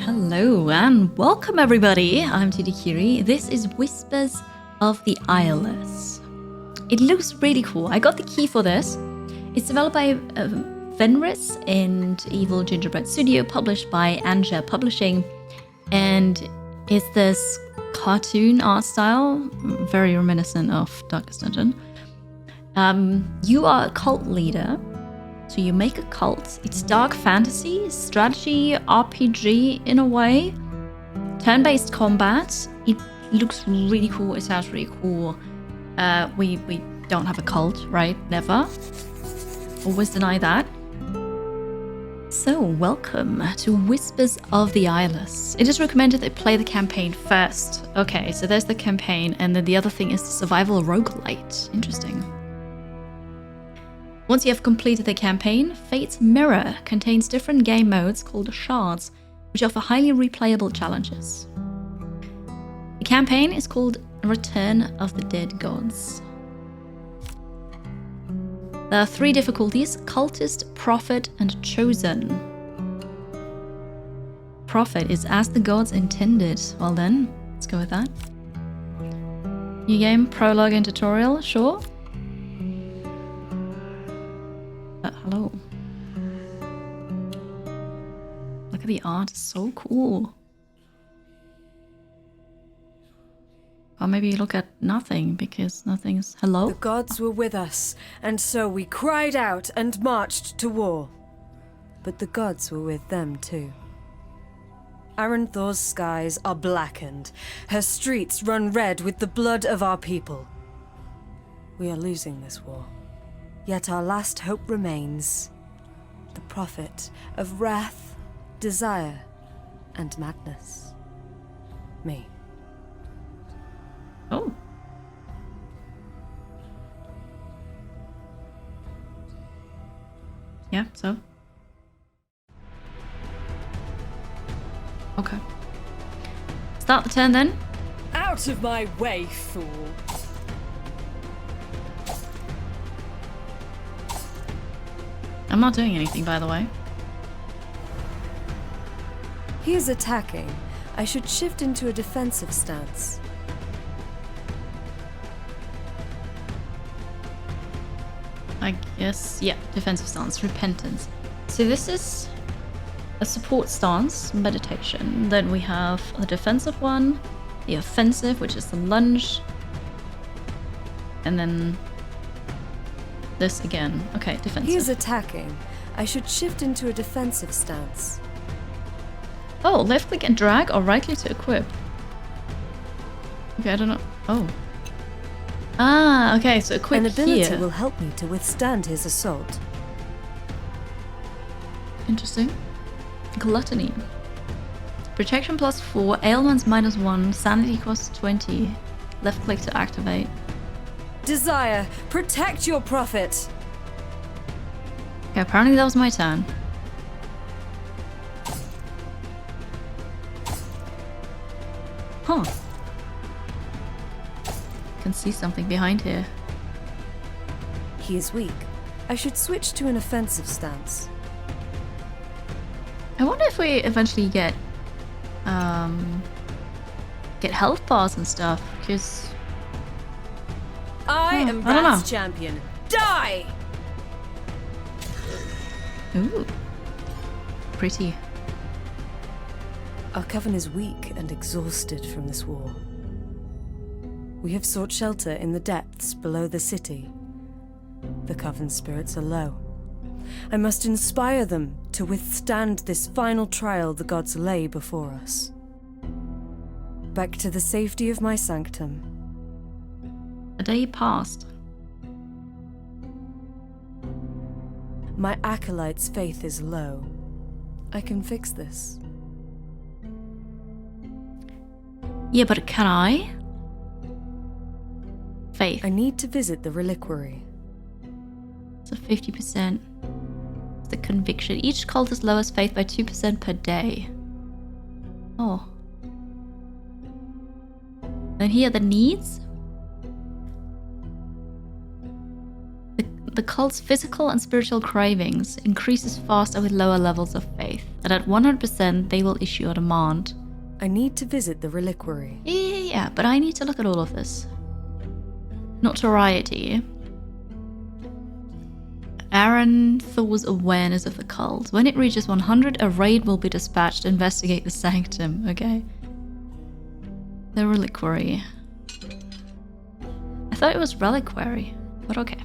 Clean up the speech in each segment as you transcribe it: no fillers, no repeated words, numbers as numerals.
Hello and welcome everybody, I'm Tidikiri. This is Whispers of the Eyeless. It looks really cool. I got the key for this. It's developed by Fenris and Evil Gingerbread Studio, published by Anja Publishing, and it's this cartoon art style, very reminiscent of Darkest Dungeon. You are a cult leader. So you make a cult. It's dark fantasy, strategy, RPG in a way. Turn-based combat. It looks really cool. It sounds really cool. We don't have a cult, right? Never. Always deny that. So welcome to Whispers of the Eyeless. It is recommended that you play the campaign first. Okay, so there's the campaign, and then the other thing is the survival roguelite. Interesting. Once you have completed the campaign, Fate's Mirror contains different game modes called shards, which offer highly replayable challenges. The campaign is called Return of the Dead Gods. There are 3 difficulties: Cultist, Prophet, and Chosen. Prophet is as the gods intended. Well then, let's go with that. New game, prologue and tutorial, sure. Hello. Look at the art, it's so cool. Or maybe you look at nothing, because nothing's... Hello? The gods were with us, and so we cried out and marched to war. But the gods were with them too. Aranthor's skies are blackened. Her streets run red with the blood of our people. We are losing this war. Yet our last hope remains. The prophet of wrath, desire, and madness. Me. Oh. Yeah, so? Okay. Start the turn then. Out of my way, fool! I'm not doing anything, by the way. He is attacking. I should shift into a defensive stance. I guess, yeah, defensive stance, repentance. So this is a support stance, meditation. Then we have the defensive one, the offensive, which is the lunge. And then this again. Okay, defensive. He is attacking. I should shift into a defensive stance. Oh, left click and drag or right click to equip. Okay, I don't know. Oh. Ah, okay, so equip An ability here. will help me to withstand his assault. Interesting. Gluttony. Protection +4, ailments -1, sanity costs 20. Left click to activate. Desire, protect your prophet! Okay, apparently that was my turn. Huh. Can see something behind here. He is weak. I should switch to an offensive stance. I wonder if we eventually get health bars and stuff, because I am I don't know. Wrath's champion. Die! Ooh. Pretty. Our coven is weak and exhausted from this war. We have sought shelter in the depths below the city. The coven's spirits are low. I must inspire them to withstand this final trial the gods lay before us. Back to the safety of my sanctum. A day passed. My acolyte's faith is low. I can fix this. Yeah, but can I? Faith. I need to visit the reliquary. So 50%. The conviction. Each cultist lowers faith by 2% per day. Oh. Then here are the needs. the cult's physical and spiritual cravings increases faster with lower levels of faith, and at 100% they will issue a demand. I need to visit the reliquary. Yeah, but I need to look at all of this. Notoriety. Thor's awareness of the cult. When it reaches 100, a raid will be dispatched to investigate the Sanctum. Okay. The reliquary. I thought it was reliquary, but okay.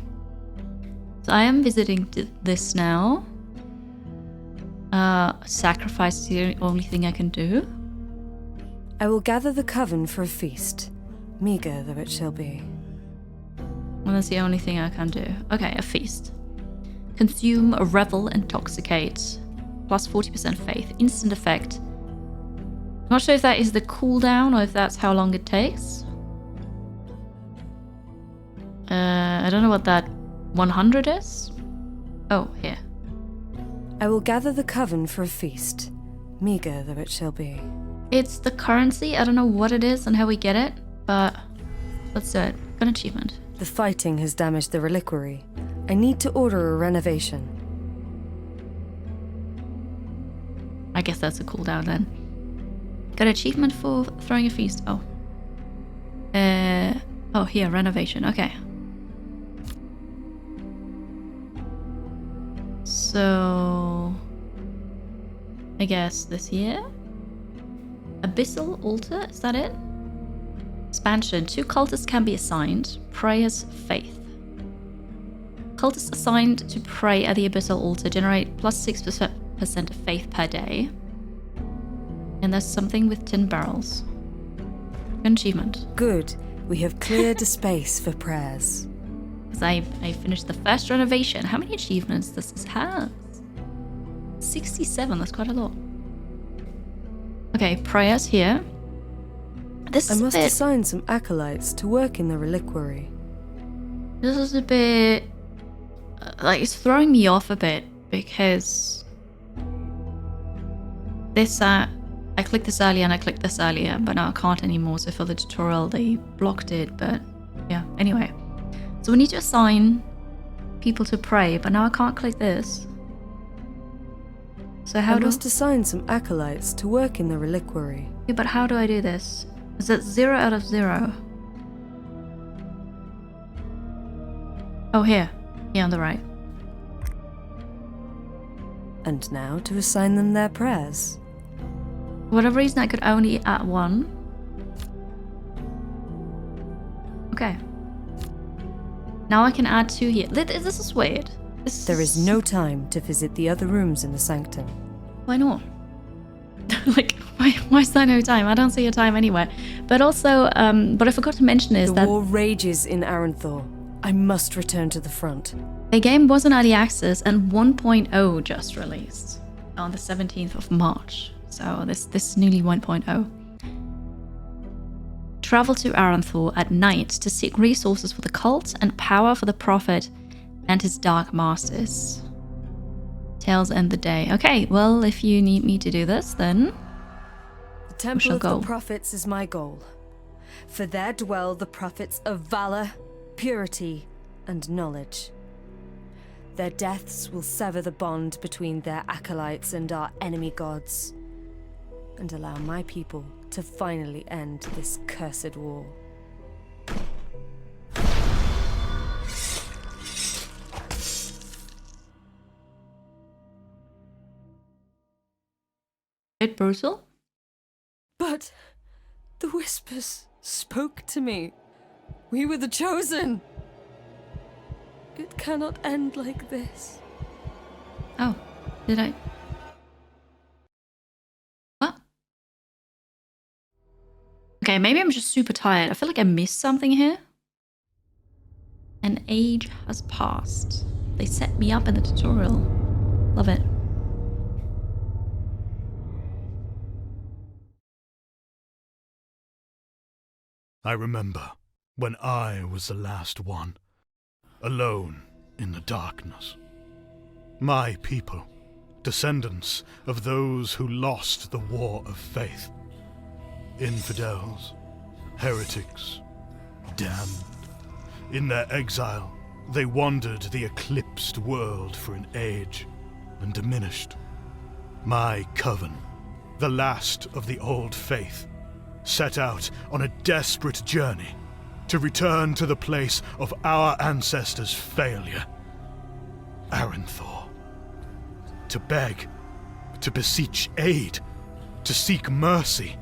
So I am visiting this now. Sacrifice is the only thing I can do. I will gather the coven for a feast, meager though it shall be. Well, that's the only thing I can do. Okay, a feast. Consume, revel, intoxicate. Plus 40% faith. Instant effect. I'm not sure if that is the cooldown or if that's how long it takes. I don't know what that 100 is. Oh, here. I will gather the coven for a feast, meager though it shall be. It's the currency. I don't know what it is and how we get it, but let's do it. An achievement. The fighting has damaged the reliquary. I need to order a renovation. I guess that's a cooldown then. Got an achievement for throwing a feast. Oh. Oh, here, renovation. Okay. So, I guess this here. Abyssal altar, is that it? Expansion. 2 cultists can be assigned. Prayer's faith. Cultists assigned to pray at the abyssal altar generate plus 6% of faith per day. And there's something with tin barrels. An achievement. Good. We have cleared a space for prayers. Because I finished the first renovation. How many achievements does this have? 67, that's quite a lot. Okay, prayers here. This is I must assign some acolytes to work in the reliquary. This is a bit... like, it's throwing me off a bit, because... this, I clicked this earlier and I clicked this earlier, but now I can't anymore, so for the tutorial they blocked it, but yeah, anyway. So we need to assign people to pray, but now I can't click this. So how I must assign some acolytes to work in the reliquary. Yeah, but how do I do this? Is it 0 out of 0? Oh, here. Here on the right. And now to assign them their prayers. For whatever reason, I could only add 1. Okay. Now I can add 2 here. This is weird. There is no time to visit the other rooms in the Sanctum. Why not? Like, why is there no time? I don't see a time anywhere. But also, what I forgot to mention is that... the war rages in Thor. I must return to the front. The game was in early access and 1.0 just released on the 17th of March. So this is nearly 1.0. Travel to Thor at night to seek resources for the cult and power for the prophet and his dark masters. Tales end the day. Okay, well, if you need me to do this, then the Temple of the Prophets is my goal. For there dwell the prophets of valor, purity, and knowledge. Their deaths will sever the bond between their acolytes and our enemy gods, and allow my people to finally end this cursed war. bit brutal. But the whispers spoke to me. We were the chosen. It cannot end like this. Oh, did I? What? Okay, maybe I'm just super tired. I feel like I missed something here. An age has passed. They set me up in the tutorial. Love it. I remember when I was the last one, alone in the darkness. My people, descendants of those who lost the war of faith. Infidels, heretics, damned. In their exile, They wandered the eclipsed world for an age and diminished. My coven, the last of the old faith, set out on a desperate journey to return to the place of our ancestors' failure, Aranthor. To beg, to beseech aid, to seek mercy.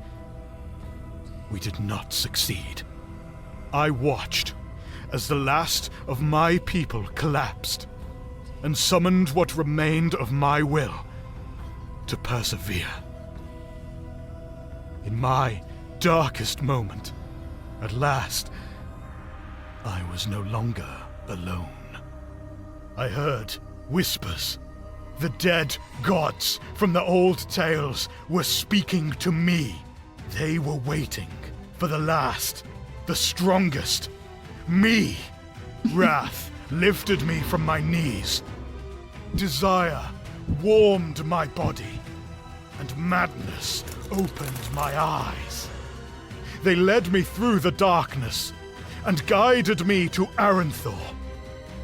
We did not succeed. I watched as the last of my people collapsed, and summoned what remained of my will to persevere. In my darkest moment, at last, I was no longer alone. I heard whispers. The dead gods from the old tales were speaking to me. They were waiting for the last, the strongest, me. Wrath lifted me from my knees. Desire warmed my body, and madness opened my eyes. They led me through the darkness and guided me to Aranthor.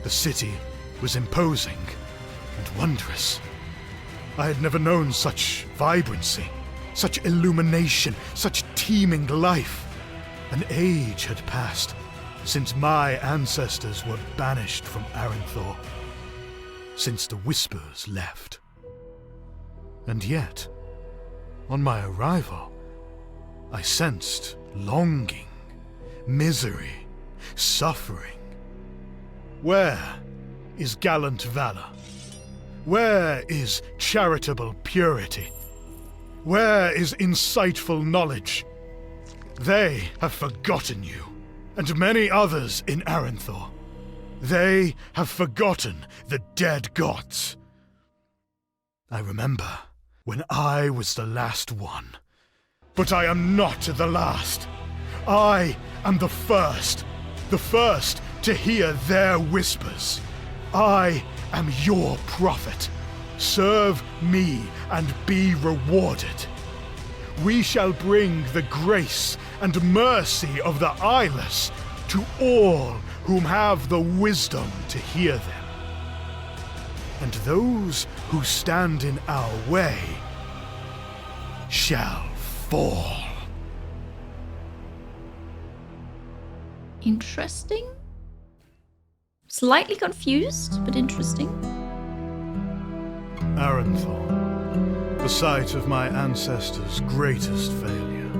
The city was imposing and wondrous. I had never known such vibrancy, such illumination, such teeming life. An age had passed since my ancestors were banished from Aranthor, since the Whispers left. And yet, on my arrival, I sensed longing, misery, suffering. Where is gallant valor? Where is charitable purity? Where is insightful knowledge? They have forgotten you, and many others in Aranthor. They have forgotten the dead gods. I remember when I was the last one. But I am not the last. I am the first to hear their whispers. I am your prophet. Serve me and be rewarded. We shall bring the grace and mercy of the Eyeless to all whom have the wisdom to hear them. And those who stand in our way shall fall. Interesting. Slightly confused, but interesting. Aranthor, the site of my ancestors' greatest failure.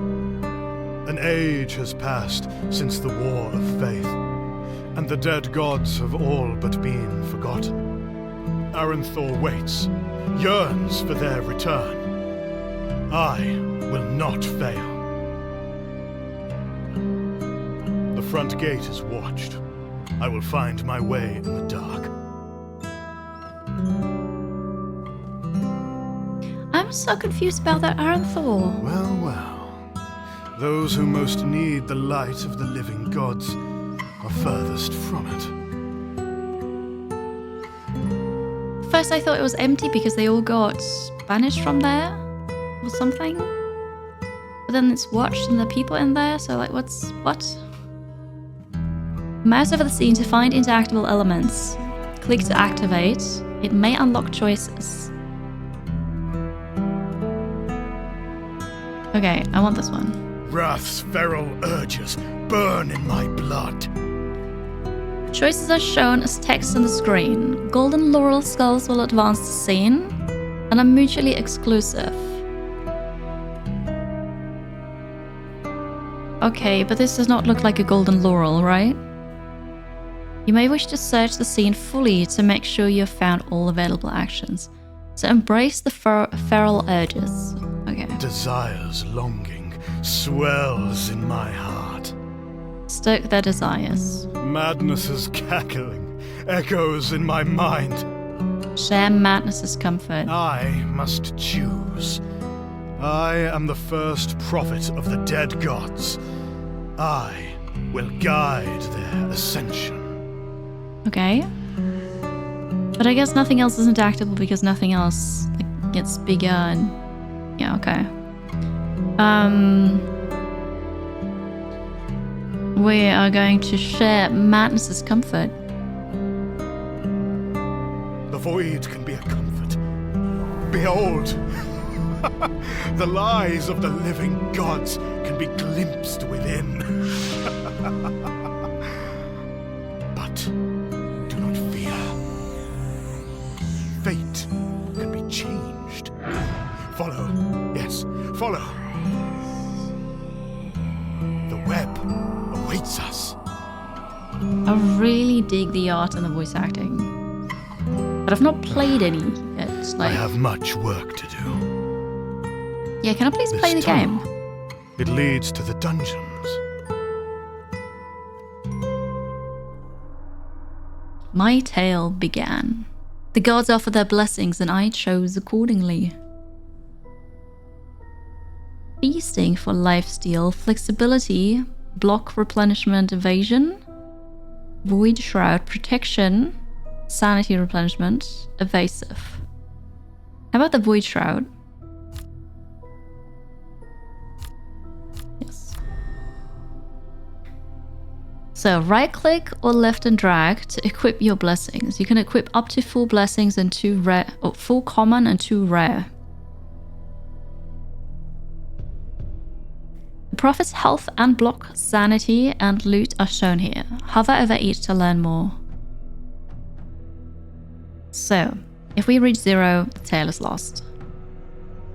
An age has passed since the War of Faith, and the dead gods have all but been forgotten. Aranthor waits, yearns for their return. I will not fail. The front gate is watched. I will find my way in the dark. I'm so confused about that Aranthor. Well, well. Those who most need the light of the living gods are furthest from it. First I thought it was empty because they all got banished from there or something. But then it's watched and there are people in there, so like what? Mouse over the scene to find interactable elements. Click to activate. It may unlock choices. Okay, I want this one. Wrath's feral urges burn in my blood. Choices are shown as text on the screen. Golden laurel skulls will advance the scene and are mutually exclusive. Okay, but this does not look like a golden laurel, right? You may wish to search the scene fully to make sure you have found all available actions. So embrace the feral urges. Okay. Desire's longing swells in my heart. Stoke their desires. Madness's cackling echoes in my mind. Share madness's comfort. I must choose. I am the first prophet of the dead gods. I will guide their ascension. Okay. But I guess nothing else is interactable because nothing else like, gets bigger and... Yeah, okay. We are going to share madness's comfort. void can be a comfort. Behold, the lies of the living gods can be glimpsed within. But do not fear. Fate can be changed. Follow. Yes, follow. The web awaits us. I really dig the art and the voice acting. But I've not played any yet. I have much work to do. Yeah, can I please play the game? It leads to the dungeons. My tale began. The gods offered their blessings and I chose accordingly. Feasting for lifesteal, flexibility, block replenishment, evasion, void shroud, protection, sanity replenishment, evasive. How about the void shroud? Yes. So right click or left and drag to equip your blessings. You can equip up to 4 blessings and 2 rare, or 4 common and 2 rare. The prophet's health and block, sanity and loot are shown here. Hover over each to learn more. So, if we reach 0, the tail is lost.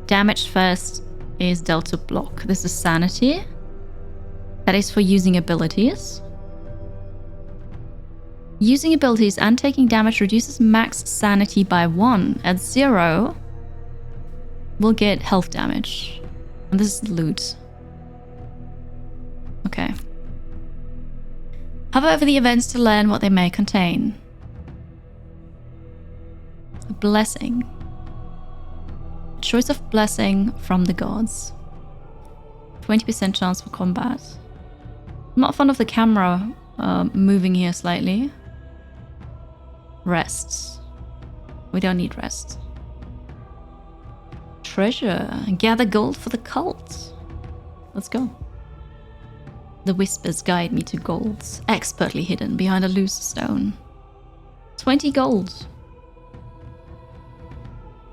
Damage first is dealt to block. This is sanity. That is for using abilities. Using abilities and taking damage reduces max sanity by 1. At 0, we'll get health damage. And this is loot. Okay. Hover over the events to learn what they may contain. A blessing. Choice of blessing from the gods. 20% chance for combat. I'm not fond of the camera moving here slightly. Rests. We don't need rest. Treasure. Gather gold for the cult. Let's go. The whispers guide me to golds, expertly hidden behind a loose stone. 20 gold.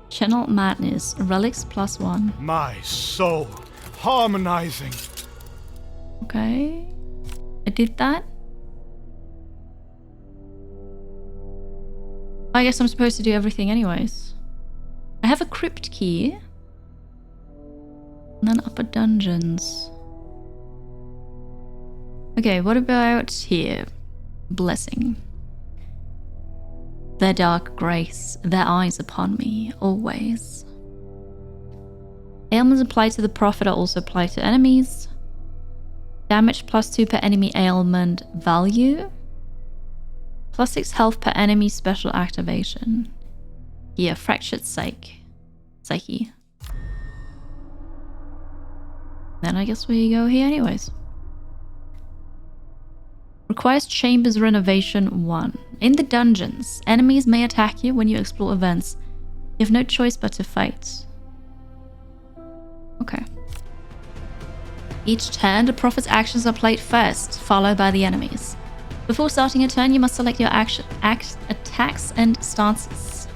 Channel madness. Relics +1. My soul harmonizing. Okay. I did that. I guess I'm supposed to do everything anyways. I have a crypt key. And then upper dungeons. Okay, what about here? Blessing. Their dark grace, their eyes upon me, always. Ailments applied to the prophet are also applied to enemies. Damage +2 per enemy ailment value. +6 health per enemy special activation. Here, fractured psyche. Then I guess we go here anyways. Requires chambers renovation 1. In the dungeons, enemies may attack you when you explore events. You have no choice but to fight. Okay. Each turn, the prophet's actions are played first, followed by the enemies. Before starting a turn, you must select your attacks and stances.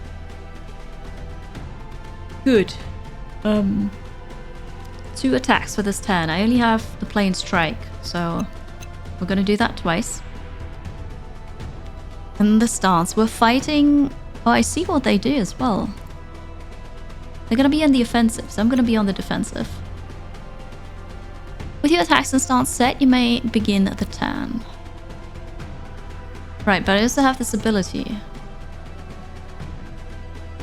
Good. 2 attacks for this turn. I only have the plain strike, so we're gonna do that twice. And the stance, we're fighting... Oh, I see what they do as well. They're gonna be on the offensive, so I'm gonna be on the defensive. With your attacks and stance set, you may begin the turn. Right, but I also have this ability.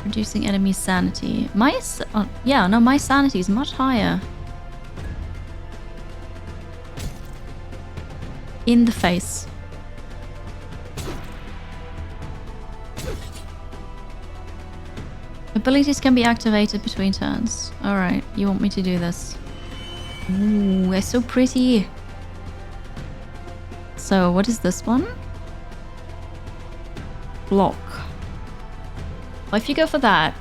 Reducing enemy sanity. My sanity is much higher. In the face. Abilities can be activated between turns. Alright, you want me to do this. Ooh, they're so pretty. So, what is this one? Block. Well, if you go for that.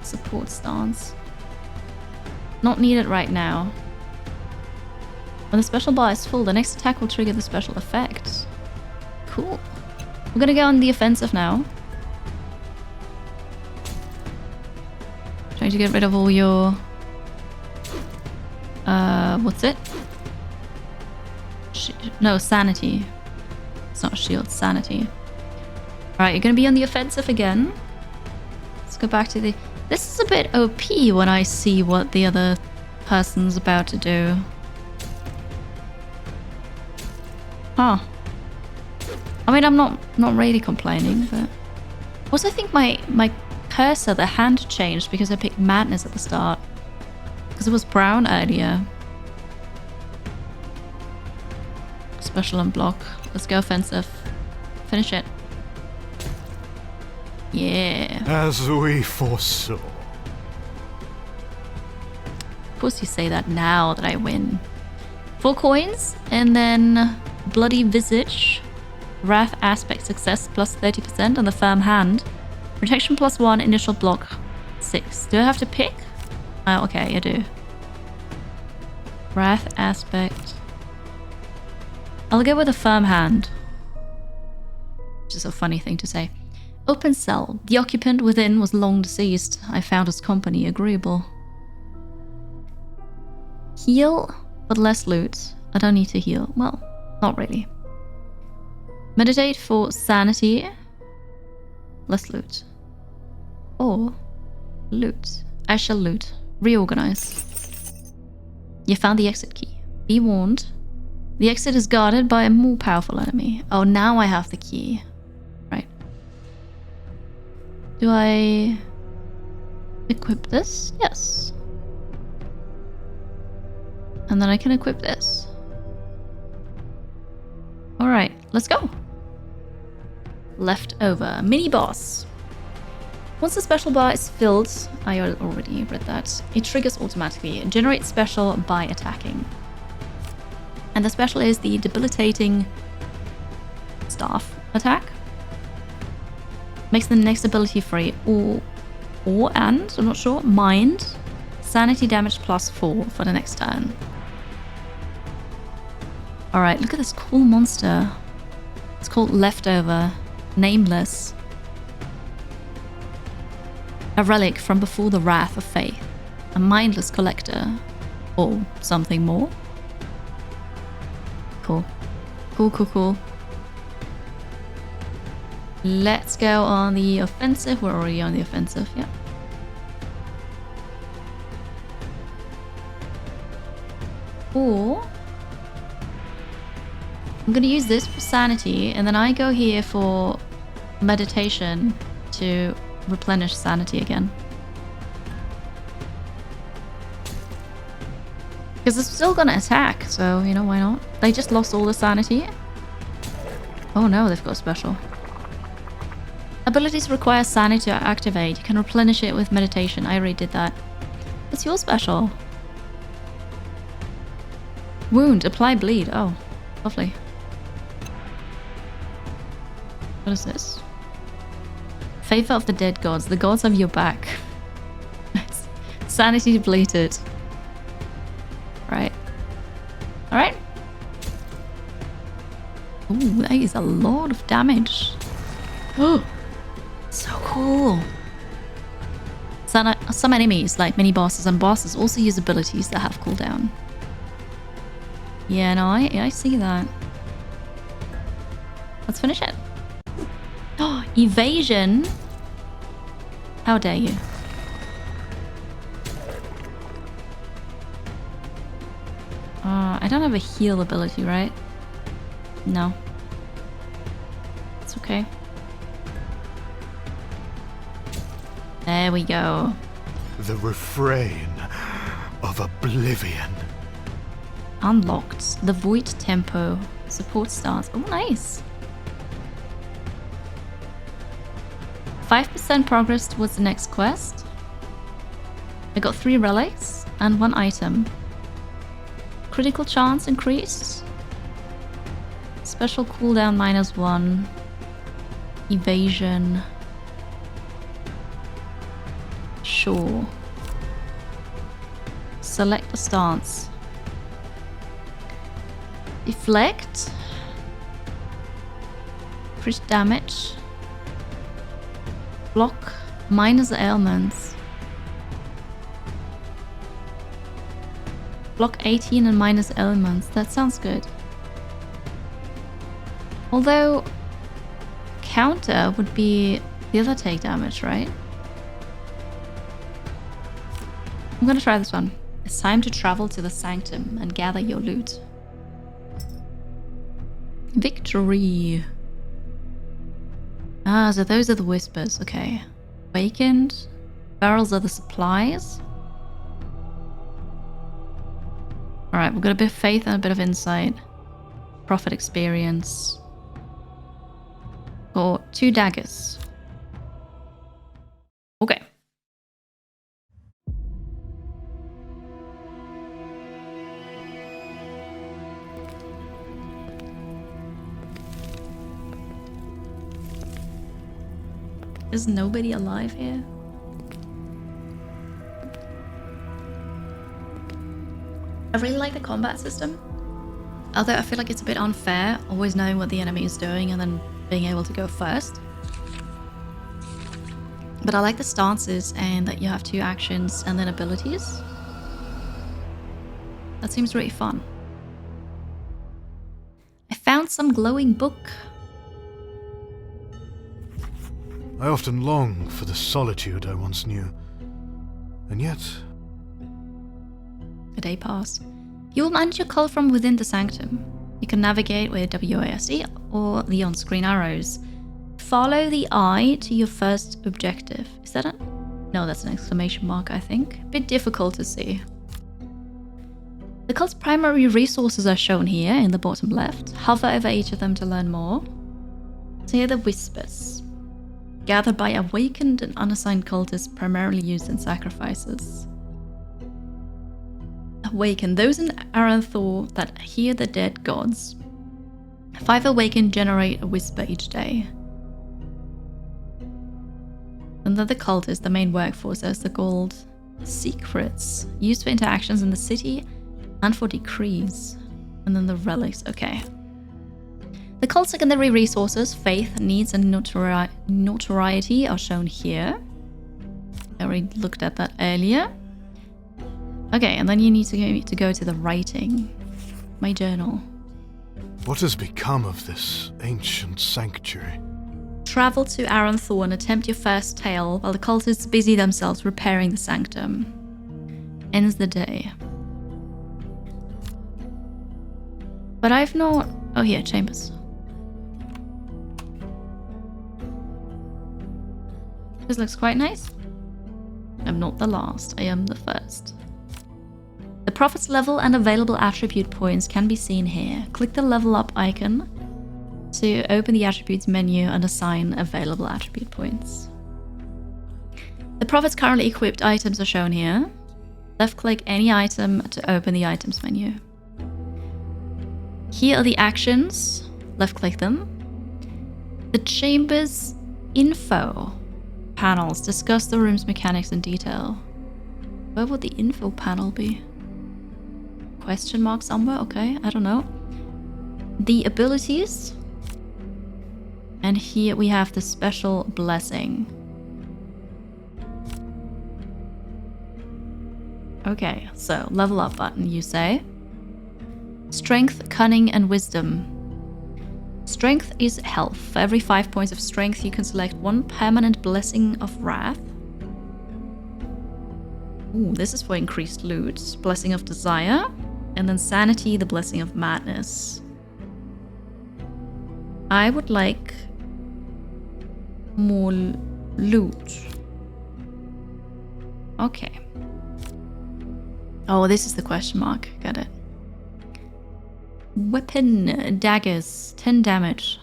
Support stance. Not needed right now. When the special bar is full, the next attack will trigger the special effect. Cool. We're gonna go on the offensive now. Trying to get rid of all your... what's it? No, sanity. It's not shield, sanity. Alright, you're gonna be on the offensive again. Let's go back to the... This is a bit OP when I see what the other person's about to do. Huh. I mean, I'm not really complaining, but... Also, I think my cursor, the hand changed because I picked madness at the start. Because it was brown earlier. Special and block. Let's go offensive. Finish it. Yeah. As we foresaw. Of course you say that now that I win. 4 coins, and then Bloody Visage. Wrath aspect success plus 30% on the firm hand. Protection plus 1, initial block 6. Do I have to pick? Oh, okay, I do. Wrath aspect. I'll go with a firm hand. Which is a funny thing to say. Open cell. The occupant within was long deceased. I found his company agreeable. Heal, but less loot. I don't need to heal. Well, not really. Meditate for sanity. Less loot. Or loot. I shall loot. Reorganize. You found the exit key. Be warned. The exit is guarded by a more powerful enemy. Oh, now I have the key. Right. Do I equip this? Yes. And then I can equip this. Alright, let's go. Leftover. Mini boss. Once the special bar is filled, I already read that, it triggers automatically. Generate special by attacking. And the special is the debilitating staff attack. Makes the next ability free. I'm not sure, mind. Sanity damage plus 4 for the next turn. Alright, look at this cool monster. It's called Leftover. Nameless. A relic from before the wrath of faith. A mindless collector. Or something more. Cool. Cool. Let's go on the offensive. We're already on the offensive, yeah. Or I'm gonna use this for sanity, and then I go here for meditation to replenish sanity again. Because it's still gonna attack, so, you know, why not? They just lost all the sanity. Oh no, they've got a special. Abilities require sanity to activate. You can replenish it with meditation. I already did that. What's your special? Wound. Apply bleed. Oh, lovely. What is this? Favor of the dead gods. The gods have your back. Nice. Sanity depleted. Right. Alright. Ooh, that is a lot of damage. Oh, so cool. Some enemies, like mini bosses and bosses, also use abilities that have cooldown. Yeah, no, I see that. Let's finish it. Oh, evasion. How dare you? I don't have a heal ability, right? No. It's okay. There we go. The refrain of oblivion. Unlocked. The void tempo. Support stance. Oh, nice. 5% progress towards the next quest. I got 3 relics and 1 item. Critical chance increased. Special cooldown -1. Evasion. Sure. Select a stance. Deflect. increased damage. Block minus ailments. Block 18 and minus ailments. That sounds good. Although counter would be the other take damage, right? I'm gonna try this one. It's time to travel to the Sanctum and gather your loot. Victory. Ah, so those are the whispers, okay. Awakened. Barrels are the supplies. Alright, we've got a bit of faith and a bit of insight. Profit experience. Or 2 daggers. Okay. Is nobody alive here? I really like the combat system. Although I feel like it's a bit unfair, always knowing what the enemy is doing and then being able to go first. But I like the stances and that you have 2 actions and then abilities. That seems really fun. I found some glowing book. I often long for the solitude I once knew. And yet... A day passed. You will manage your call from within the Sanctum. You can navigate with WASD or the on-screen arrows. Follow the eye to your first objective. Is that a... No, that's an exclamation mark, I think. A bit difficult to see. The cult's primary resources are shown here in the bottom left. Hover over each of them to learn more. So here are the whispers. Gathered by awakened and unassigned cultists primarily used in sacrifices. Awaken those in Aranthor that hear the dead gods. 5 awakened generate a whisper each day. And then the cultists, the main workforce, as the called secrets, used for interactions in the city and for decrees. And then the relics, okay. The cult's secondary resources, faith, needs, and notoriety are shown here. I already looked at that earlier. Okay, and then you need to go to the writing. My journal. What has become of this ancient sanctuary? Travel to Aranthor and attempt your first tale while the cultists busy themselves repairing the Sanctum. Ends the day. But I've not... Oh, here, chambers. This looks quite nice. I'm not the last, I am the first. The prophet's level and available attribute points can be seen here. Click the level up icon to open the attributes menu and assign available attribute points. The prophet's currently equipped items are shown here. Left click any item to open the items menu. Here are the actions. Left click them. The chamber's info panels discuss the room's mechanics in detail. Where would the info panel be? Question mark somewhere? Okay, I don't know. The abilities. And here we have the special blessing. Okay, so level up button, you say. Strength, cunning, and wisdom. Strength is health. For every 5 points of strength, you can select 1 permanent blessing of wrath. Ooh, this is for increased loot. Blessing of desire. And then sanity, the blessing of madness. I would like more loot. Okay. Oh, this is the question mark. Got it. Weapon, daggers, 10 damage.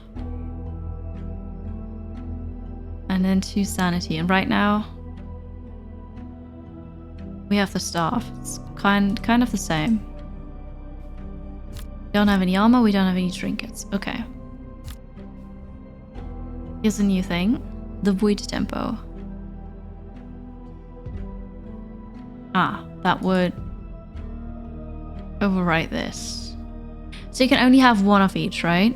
And then 2 sanity. And right now, we have the staff. It's kind of the same. We don't have any armor, we don't have any trinkets. Okay. Here's a new thing. The void tempo. Ah, that would overwrite this. So you can only have 1 of each, right?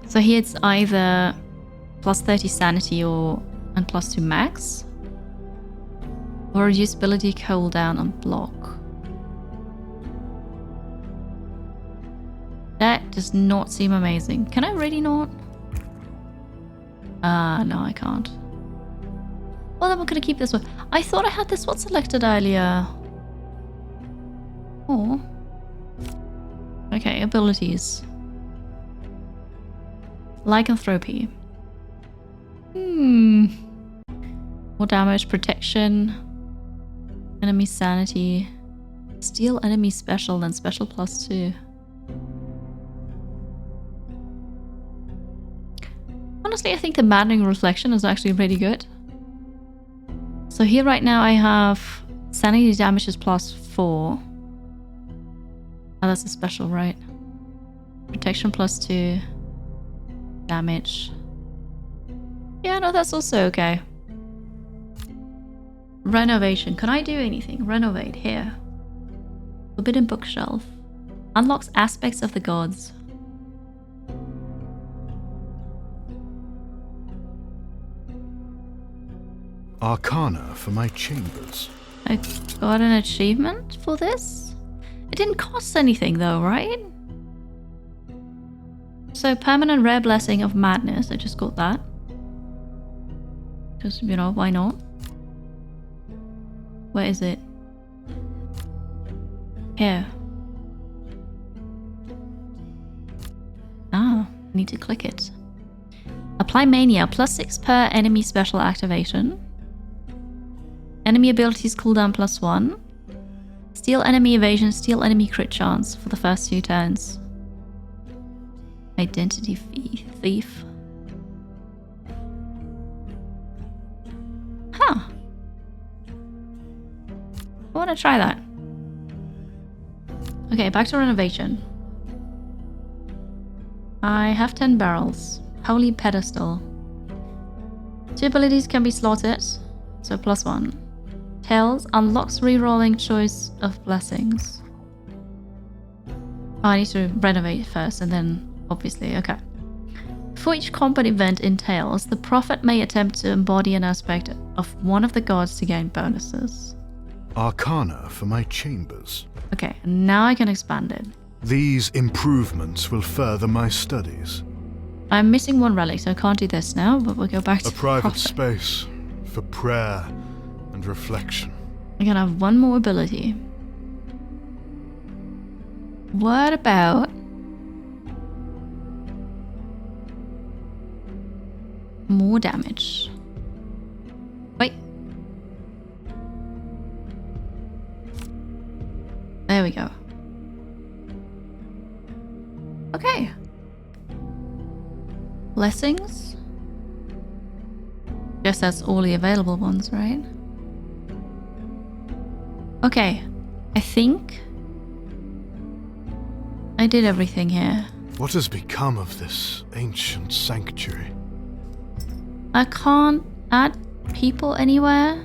So here it's either plus 30 sanity and plus 2 max. Or reduce ability cooldown on block. That does not seem amazing. Can I really not? No, I can't. Well, then we're gonna keep this one. I thought I had this one selected earlier. Oh. Okay, abilities. Lycanthropy. More damage, protection, enemy sanity, steal enemy special, then special plus 2. Honestly, I think the maddening reflection is actually really good. So here right now I have sanity damage is plus 4. Oh, that's a special, right? Protection plus 2. Damage. Yeah, no, that's also okay. Renovation. Can I do anything? Renovate here. Forbidden bookshelf. Unlocks aspects of the gods. Arcana for my chambers. I got an achievement for this? It didn't cost anything though, right? So permanent rare blessing of madness. I just got that. Just, you know, why not? Where is it? Here. Ah, I need to click it. Apply mania, plus 6 per enemy special activation. Enemy abilities cooldown plus 1. Steal enemy evasion, steal enemy crit chance for the first 2 turns. Identity thief. Huh. I want to try that. Okay, back to renovation. I have 10 barrels. Holy pedestal. 2 abilities can be slotted, so plus 1. Tails unlocks rerolling choice of blessings. Oh, I need to renovate first and then obviously, okay. For each combat event in Tails, the prophet may attempt to embody an aspect of one of the gods to gain bonuses. Arcana for my chambers. Okay, and now I can expand it. These improvements will further my studies. I'm missing 1 relic, so I can't do this now, but we'll go back to a private prophet. space for prayer and reflection. I can have 1 more ability. What about more damage? Wait. There we go. Okay. Blessings? Guess that's all the available ones, right? Okay. I think I did everything here. What has become of this ancient sanctuary? I can't add people anywhere.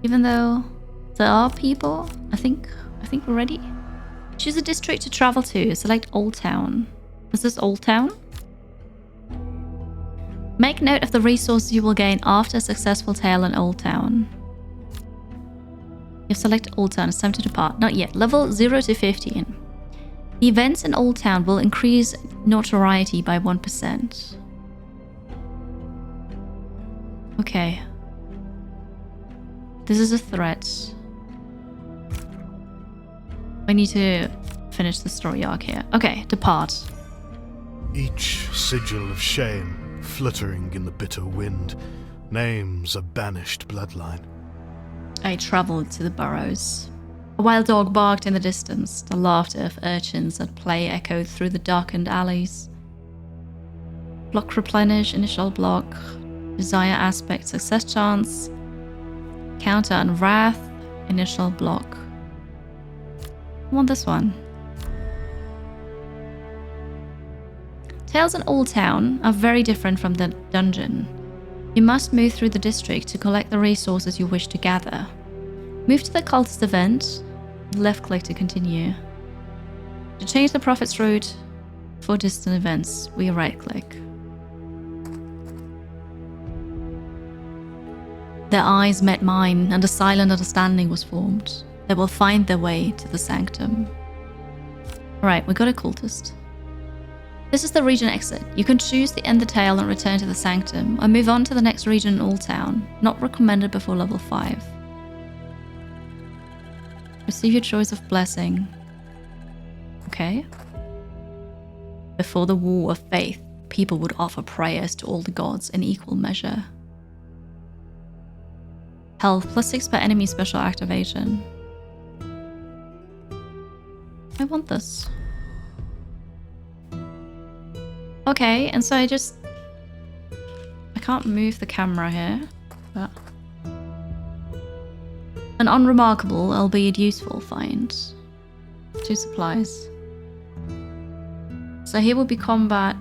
Even though there are people. I think we're ready. Choose a district to travel to. Select Old Town. Is this Old Town? Make note of the resources you will gain after a successful tale in Old Town. You've selected Old Town. It's time to depart. Not yet. Level 0 to 15. The events in Old Town will increase notoriety by 1%. Okay. This is a threat. I need to finish the story arc here. Okay, depart. Each sigil of shame fluttering in the bitter wind. Names a banished bloodline. I travelled to the burrows. A wild dog barked in the distance. The laughter of urchins at play echoed through the darkened alleys. Block replenish, initial block. Desire aspect, success chance. Counter and wrath, initial block. I want this one. Tales in Old Town are very different from the dungeon. You must move through the district to collect the resources you wish to gather. Move to the cultist event, left click to continue. To change the prophet's route, For distant events, we right-click. Their eyes met mine, and a silent understanding was formed. They will find their way to the Sanctum. Alright, we got a cultist. This is the region exit. You can choose to end the tale and return to the Sanctum, or move on to the next region in Old Town. Not recommended before level 5. Receive your choice of blessing. Okay. Before the War of Faith, people would offer prayers to all the gods in equal measure. Health, +6 per enemy special activation. I want this. Okay, and so I can't move the camera here, but an unremarkable, albeit useful find. 2 supplies. So here will be combat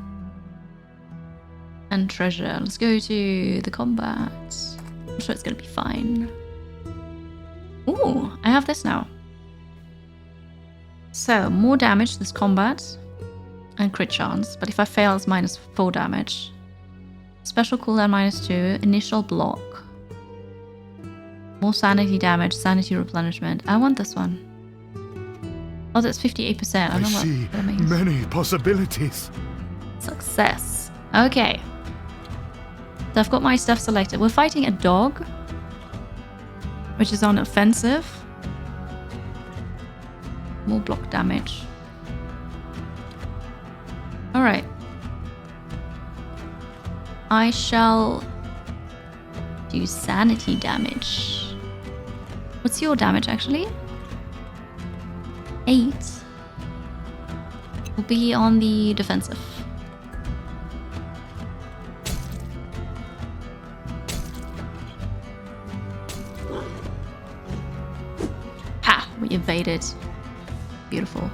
and treasure. Let's go to the combat. I'm sure it's gonna be fine. Ooh, I have this now. So, more damage this combat. And crit chance, but if I fail it's -4 damage. Special cooldown -2, initial block. More sanity damage, sanity replenishment. I want this one. Oh, that's 58%. I don't know what that means. Many possibilities. Success. Okay. So I've got my stuff selected. We're fighting a dog, which is on offensive. More block damage. Alright. I shall do sanity damage. What's your damage actually? 8. Will be on the defensive. Ha! We evaded. Beautiful.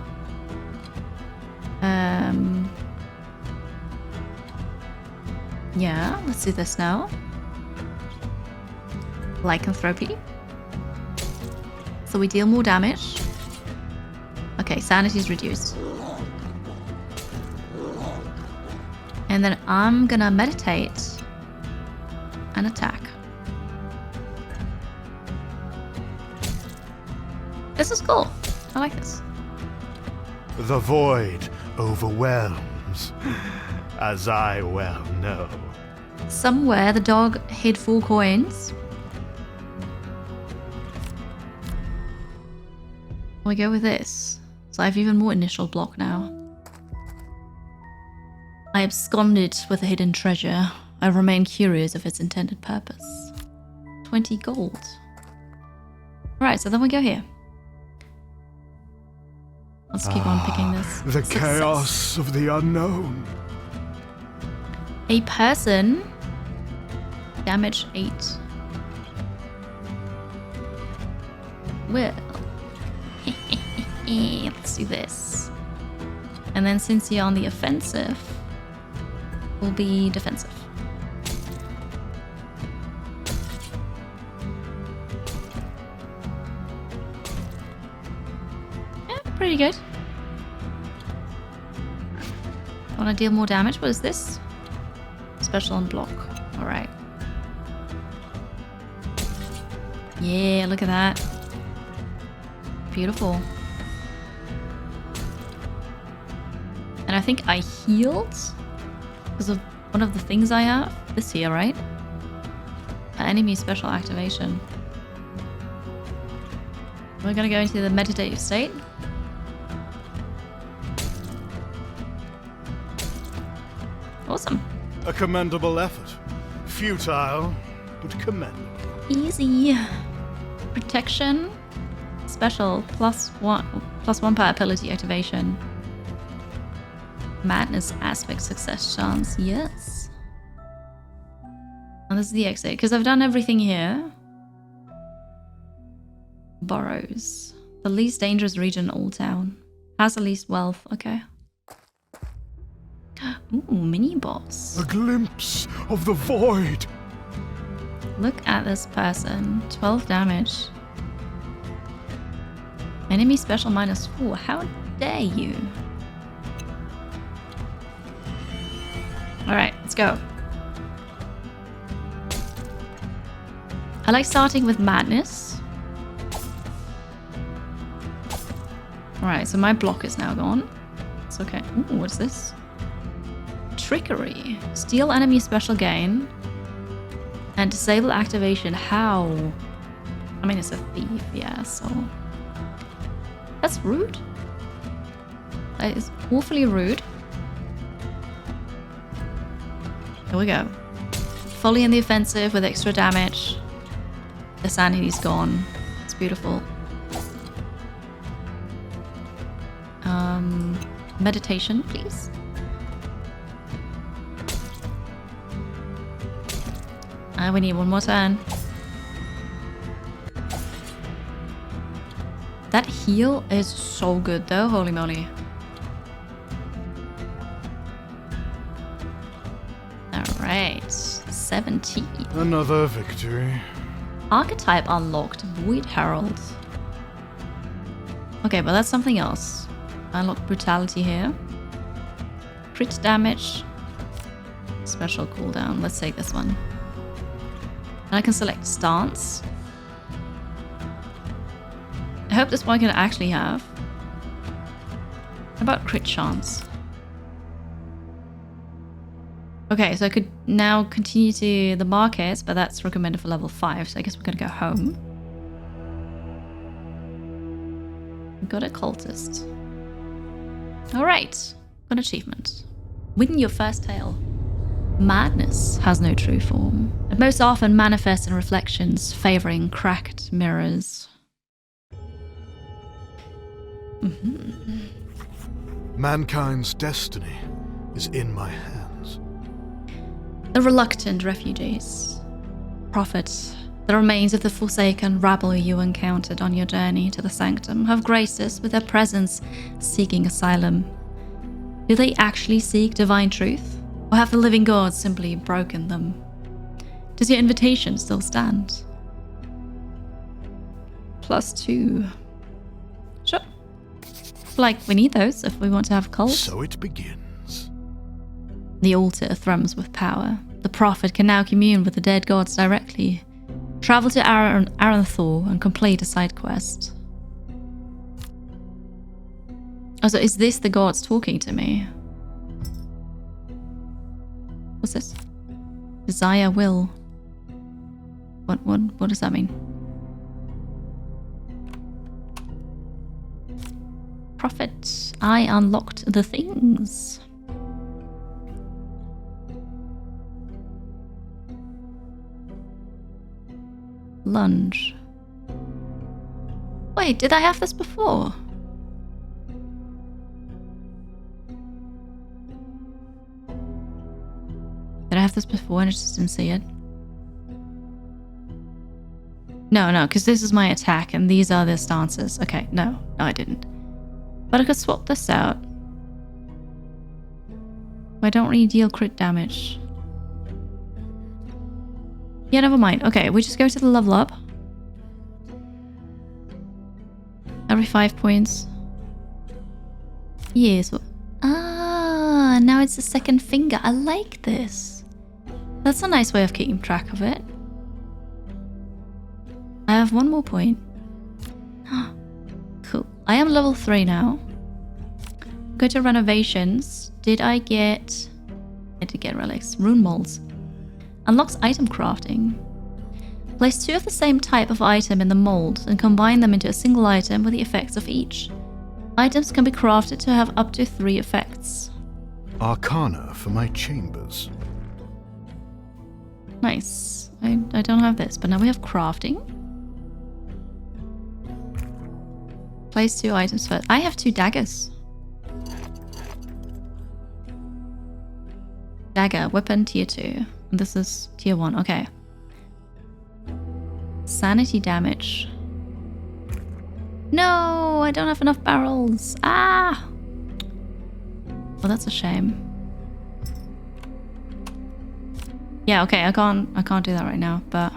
Yeah, let's do this now. Lycanthropy. So we deal more damage. Okay, sanity is reduced. And then I'm gonna meditate and attack. This is cool. I like this. The void overwhelms, as I well know. Somewhere the dog hid 4 coins. We go with this. So I have even more initial block now. I absconded with a hidden treasure. I remain curious of its intended purpose. 20 gold. Right, so then we go here. Let's keep on picking this. The chaos of the unknown. A person. Damage 8. Well. Let's do this. And then since you're on the offensive, we'll be defensive. Yeah, pretty good. Want to deal more damage? What is this? Special and block. Alright. Yeah, look at that. Beautiful. And I think I healed because of one of the things I have. This here, right? Enemy special activation. We're gonna go into the meditative state. Awesome. A commendable effort. Futile, but commendable. Easy. Protection. Special. +1 per ability activation. Madness aspect success chance. Yes. And this is the exit. Because I've done everything here. Burrows. The least dangerous region in Old Town. Has the least wealth. Okay. Ooh, mini boss. A glimpse of the void. Look at this person. 12 damage. Enemy special -4. How dare you? go. I like starting with madness. Alright, so my block is now gone. It's okay. Ooh, what's this? Trickery. Steal enemy special gain. And disable activation. How? I mean, it's a thief, yeah, so... That's rude. That is awfully rude. Here we go. Fully in the offensive with extra damage. The sanity's gone. It's beautiful. Meditation, please. We need one more turn. That heal is so good though, holy moly. Alright, 17. Another victory. Archetype unlocked, Void Herald. Okay, but that's something else. Unlock brutality here. Crit damage. Special cooldown. Let's take this one. And I can select stance. I hope this one can actually have. How about crit chance? Okay, so I could now continue to the market, but that's recommended for level 5, so I guess we're gonna go home. We got a cultist. Alright, got achievement. Win your first tale. Madness has no true form. It most often manifests in reflections, favouring cracked mirrors. Mankind's destiny is in my hands. The reluctant refugees. Prophets, the remains of the forsaken rabble you encountered on your journey to the Sanctum have graced us with their presence, seeking asylum. Do they actually seek divine truth? Or have the living gods simply broken them? Does your invitation still stand? +2. Sure. Like, we need those if we want to have cults. So it begins. The altar thrums with power. The prophet can now commune with the dead gods directly. Travel to Aranthor and complete a side quest. Oh, so is this the gods talking to me? What's this? Desire will. What does that mean? Prophet, I unlocked the things. Lunge. Wait, did I have this before? Did I have this before and I just didn't see it? No, because this is my attack and these are the stances. Okay, no, I didn't. But I could swap this out. I don't really deal crit damage. Yeah, never mind. Okay, we just go to the level up. Every 5 points. Yes. Ah, now it's the second finger. I like this. That's a nice way of keeping track of it. I have 1 more point. Cool. I am level 3 now. Go to renovations. Did I get... I did get relics. Rune molds. Unlocks item crafting. Place 2 of the same type of item in the mold and combine them into a single item with the effects of each. Items can be crafted to have up to 3 effects. Arcana for my chambers. Nice. I don't have this, but now we have crafting. Place 2 items first. I have 2 daggers. Dagger, weapon tier 2. And this is tier 1. Okay. Sanity damage. No, I don't have enough barrels. Ah! Well, that's a shame. Yeah, okay, I can't do that right now, but...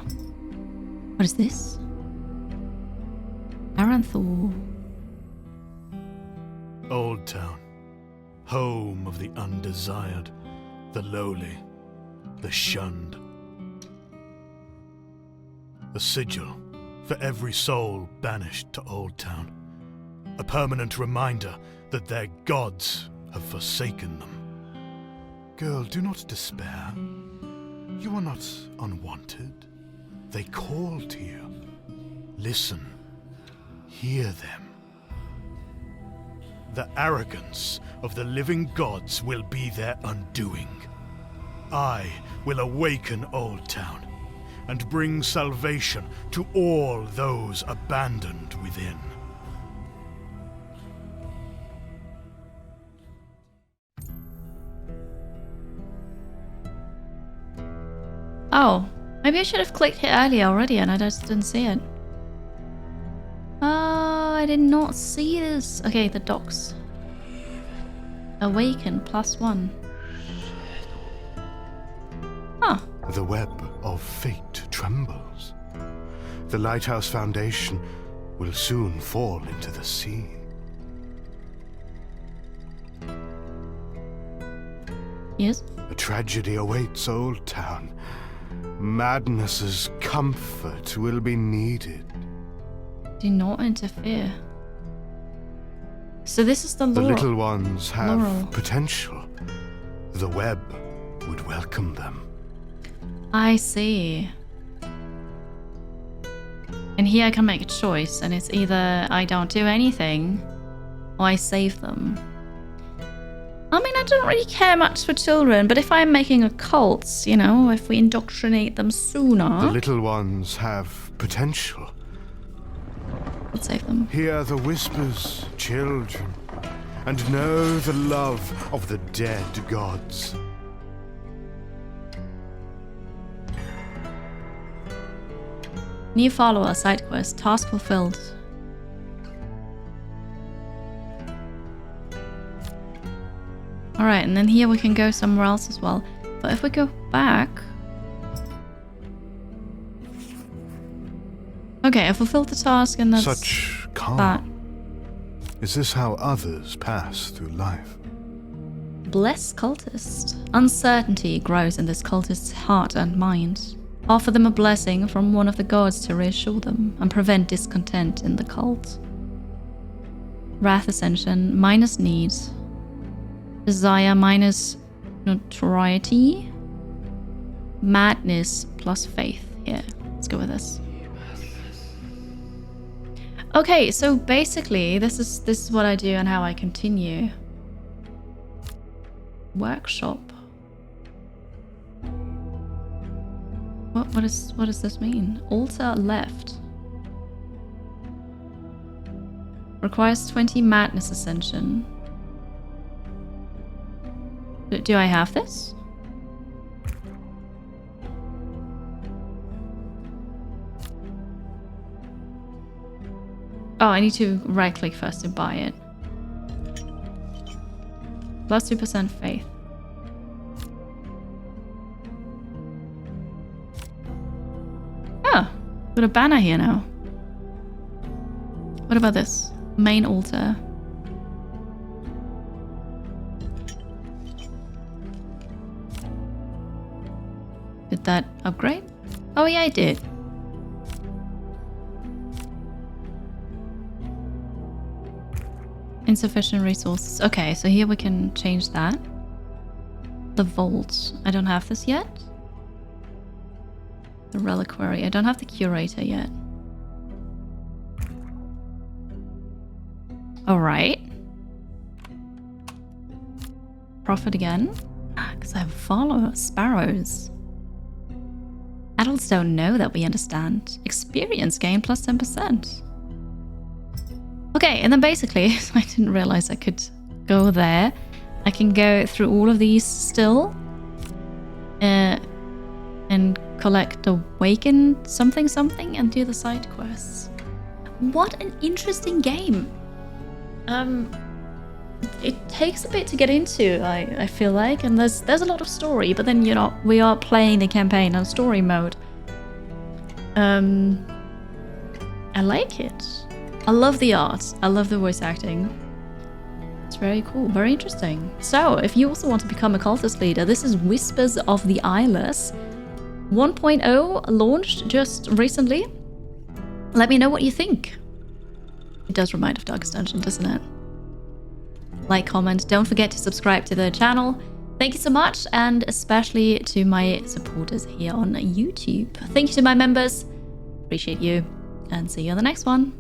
What is this? Aranthor. Old Town. Home of the undesired, the lowly, the shunned. A sigil for every soul banished to Old Town. A permanent reminder that their gods have forsaken them. Girl, do not despair. You are not unwanted. They call to you. Listen. Hear them. The arrogance of the living gods will be their undoing. I will awaken Old Town and bring salvation to all those abandoned within. Oh, maybe I should have clicked here earlier already and I just didn't see it. I did not see this. Okay, the docks. Awaken +1. Huh. The web of fate trembles. The lighthouse foundation will soon fall into the sea. Yes? A tragedy awaits Old Town. Madness's comfort will be needed. Do not interfere. So this is the The Laurel. little ones have Laurel. potential. The web would welcome them. I see. And here I can make a choice, and it's either I don't do anything or I save them. I mean, I don't really care much for children, but if I'm making a cult, you know, if we indoctrinate them sooner, The little ones have potential. let's save them. Hear the whispers, children, and know the love of the dead gods. New follower, side quest, task fulfilled. Alright, and then here we can go somewhere else as well. But if we go back... Okay, I fulfilled the task and that's Such calm. that. Is this how others pass through life? Bless cultist. Uncertainty grows in this cultist's heart and mind. Offer them a blessing from one of the gods to reassure them and prevent discontent in the cult. Wrath Ascension, minus need. Desire, minus notoriety. Madness, plus faith. Here, let's go with this. Okay, so basically, this is what I do and how I continue. Workshop. What does this mean? Altar left. Requires 20 madness ascension. Do I have this? Oh, I need to right click first to buy it. Plus 2% faith. Ah, got a banner here now. What about this? Main altar. Did that upgrade? Oh yeah, I did. Insufficient resources. Okay, so here we can change that. The vault. I don't have this yet. The reliquary. I don't have the curator yet. Alright. Profit again. Because I have followers. Sparrows. Adults don't know that we understand. Experience gain plus 10%. Okay, and then basically, I didn't realize I could go there. I can go through all of these still. And collect Awaken something something and do the side quests. What an interesting game. It takes a bit to get into, I feel like, and there's a lot of story, but then, you know, we are playing the campaign on story mode. I like it. I love the art. I love the voice acting. It's very cool. Very interesting. So, if you also want to become a cultist leader, this is Whispers of the Eyeless. 1.0 launched just recently. Let me know what you think. It does remind of Darkest Dungeon, doesn't it? Like, comment. Don't forget to subscribe to the channel. Thank you so much, and especially to my supporters here on YouTube. Thank you to my members. Appreciate you, and see you on the next one.